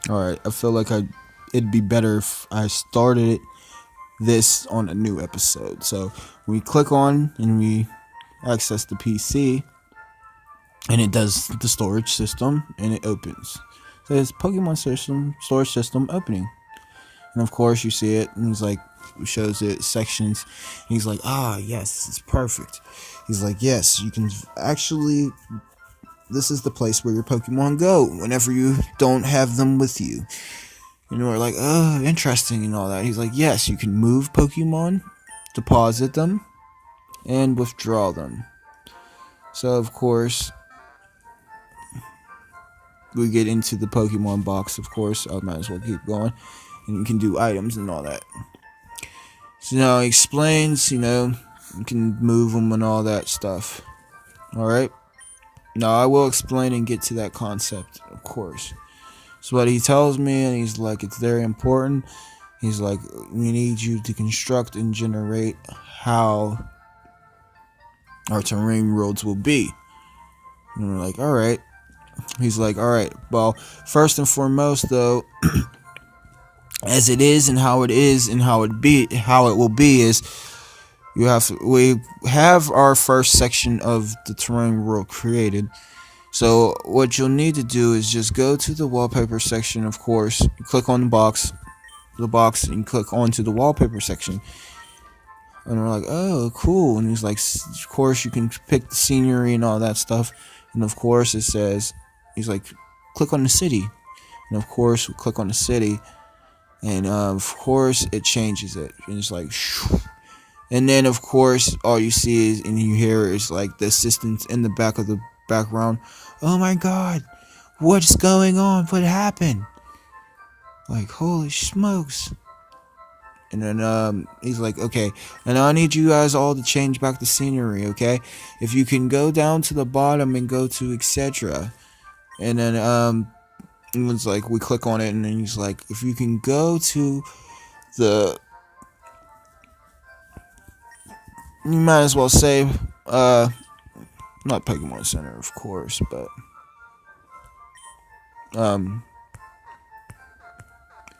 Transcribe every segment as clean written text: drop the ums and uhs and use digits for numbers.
Alright, I feel like it'd be better if I started this on a new episode. So we click on and we access the PC, and it does the storage system, and it opens. So it's Pokemon system storage system opening, and of course you see it, and he's like, shows it sections. And he's like, yes, it's perfect. He's like, yes, you can actually. This is the place where your Pokemon go whenever you don't have them with you. And we're like, oh, interesting and all that. He's like, yes, you can move Pokemon, deposit them, and withdraw them. So, of course, we get into the Pokemon box, of course. I might as well keep going. And you can do items and all that. So now he explains, you can move them and all that stuff. Alright? Now, I will explain and get to that concept, of course. So what he tells me, and he's like, it's very important. He's like, we need you to construct and generate how our terrain roads will be. And we're like, alright. He's like, alright, well, first and foremost, though, as it is and how it is and how it will be is, we have our first section of the terrain world created. So what you'll need to do is just go to the wallpaper section, of course. You click on the box, and click onto the wallpaper section. And we're like, oh, cool. And he's like, of course, you can pick the scenery and all that stuff. And of course, it says, he's like, click on the city. And of course, we click on the city. And of course, it changes it. And it's like, shoo. And then, of course, all you see is, and you hear is like the assistants in the back of the background. Oh my god, what's going on? What happened? Like, holy smokes. And then he's like, okay, and I need you guys all to change back the scenery, okay? If you can go down to the bottom and go to etc. And then it was like, we click on it, and then he's like, if you can go to the, you might as well say not Pokemon Center, of course, but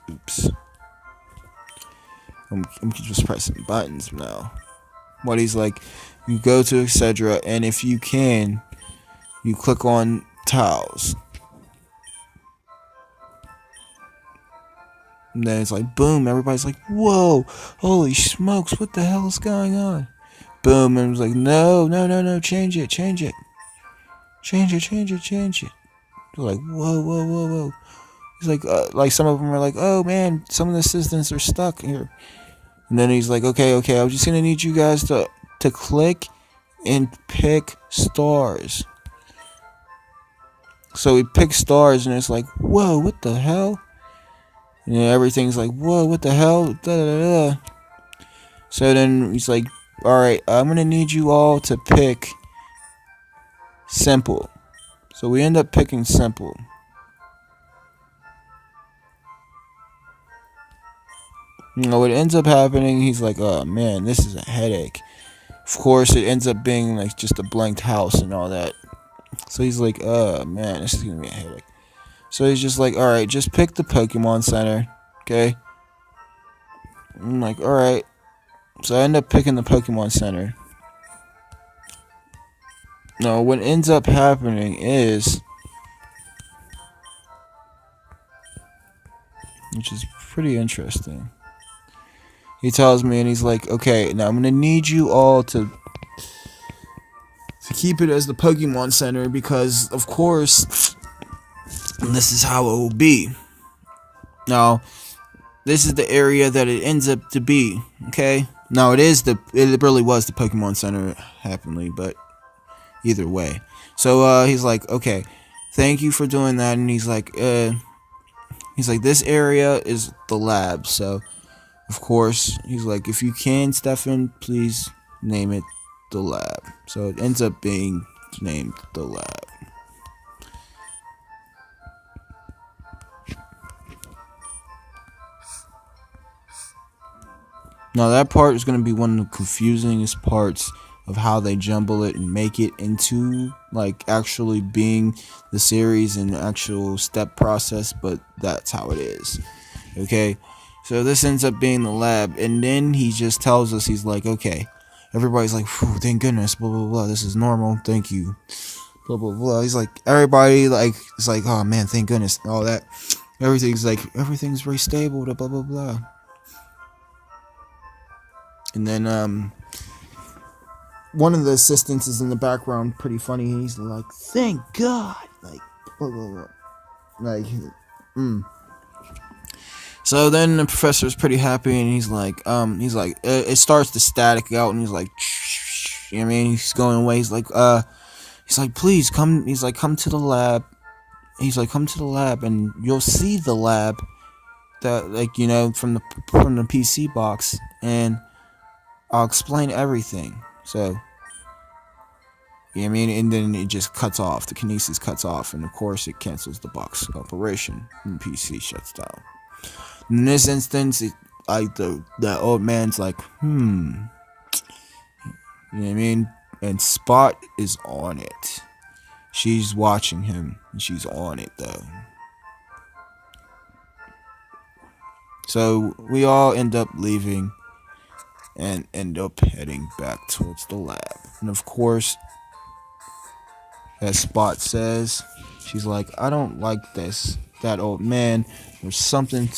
oops, I'm just pressing buttons now. What he's like, you go to etc. and if you can, you click on tiles. And then it's like, boom, everybody's like, whoa, holy smokes, what the hell is going on? Boom, and it was like, no, change it. They're like, whoa. He's like some of them are like, oh man, some of the assistants are stuck here. And then he's like, okay, I'm just gonna need you guys to click and pick stars. So we pick stars, and it's like, whoa, what the hell? And everything's like, whoa, what the hell? Da. So then he's like, alright, I'm gonna need you all to pick simple. So we end up picking simple. What ends up happening, he's like, oh man, this is a headache. Of course, it ends up being like just a blanked house and all that. So he's like, oh man, this is gonna be a headache. So he's just like, alright, just pick the Pokemon Center, okay? I'm like, alright. So I end up picking the Pokemon Center. Now, what ends up happening is, which is pretty interesting, he tells me, and he's like, okay, now I'm gonna need you all to keep it as the Pokemon Center, because of course this is how it will be. Now, this is the area that it ends up to be, okay? Now it really was the Pokemon Center, happily, but either way. So he's like, okay, thank you for doing that. And he's like, this area is the lab. So of course he's like, if you can, Stefan, please name it the lab. So it ends up being named the lab. Now that part is going to be one of the confusingest parts of how they jumble it and make it into like actually being the series and actual step process, but that's how it is. Okay, so this ends up being the lab, and then he just tells us, he's like, okay, everybody's like, thank goodness, blah blah blah, this is normal, thank you, blah blah blah. He's like, everybody like, it's like, oh man, thank goodness, all that, everything's very stable, blah blah blah. And then one of the assistants is in the background, pretty funny. He's like, thank God, like blah blah blah, like So then the professor's pretty happy, and he's like, it starts to static out, and he's like, you know what I mean, he's going away. He's like, please come. He's like, come to the lab. He's like, come to the lab, and you'll see the lab that, like, you know, from the PC box, and I'll explain everything. So, you know what I mean, and then it just cuts off. The kinesis cuts off, and of course, it cancels the box operation, and the PC shuts down. In this instance, the old man's like, you know what I mean? And Spot is on it. She's watching him, and she's on it, though. So, we all end up leaving, and end up heading back towards the lab. And of course, as Spot says, she's like, I don't like that old man. There's something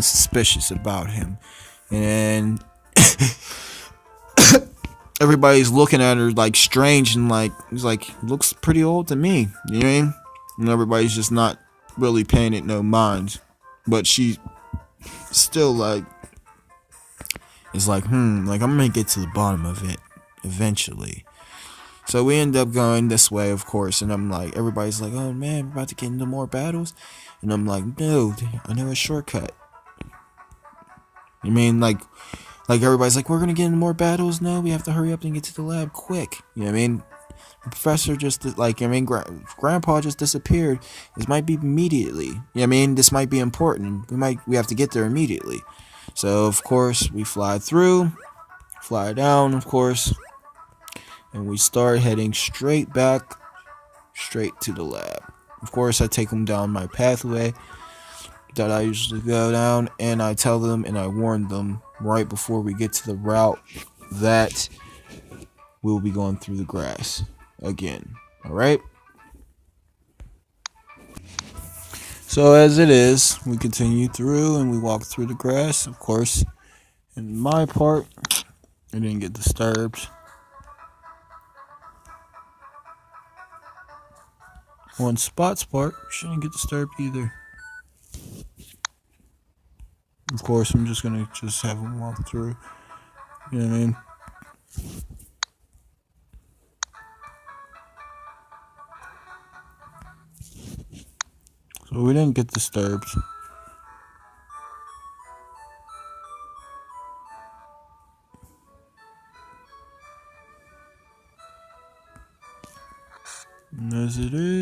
suspicious about him. And everybody's looking at her like strange, and like, he's like, looks pretty old to me. You know what I mean? And everybody's just not really paying it no mind. But she still like, is like, like, I'm gonna get to the bottom of it eventually. So we end up going this way, of course, and I'm like, everybody's like, oh man, we're about to get into more battles. And I'm like, no, I know a shortcut. You mean, like everybody's like, we're gonna get into more battles? No, we have to hurry up and get to the lab quick. You know what I mean? The professor just, like, I mean, Grandpa just disappeared. This might be immediately. You know what I mean? This might be important. We have to get there immediately. So, of course, we fly down, of course, and we start heading straight to the lab. Of course, I take them down my pathway that I usually go down, and I tell them and I warn them right before we get to the route that we'll be going through the grass again. Alright? So as it is, we continue through and we walk through the grass. Of course, in my part, I didn't get disturbed. On Spot's part, shouldn't get disturbed either. Of course, I'm just gonna have them walk through. You know what I mean? So we didn't get disturbed. And as it is.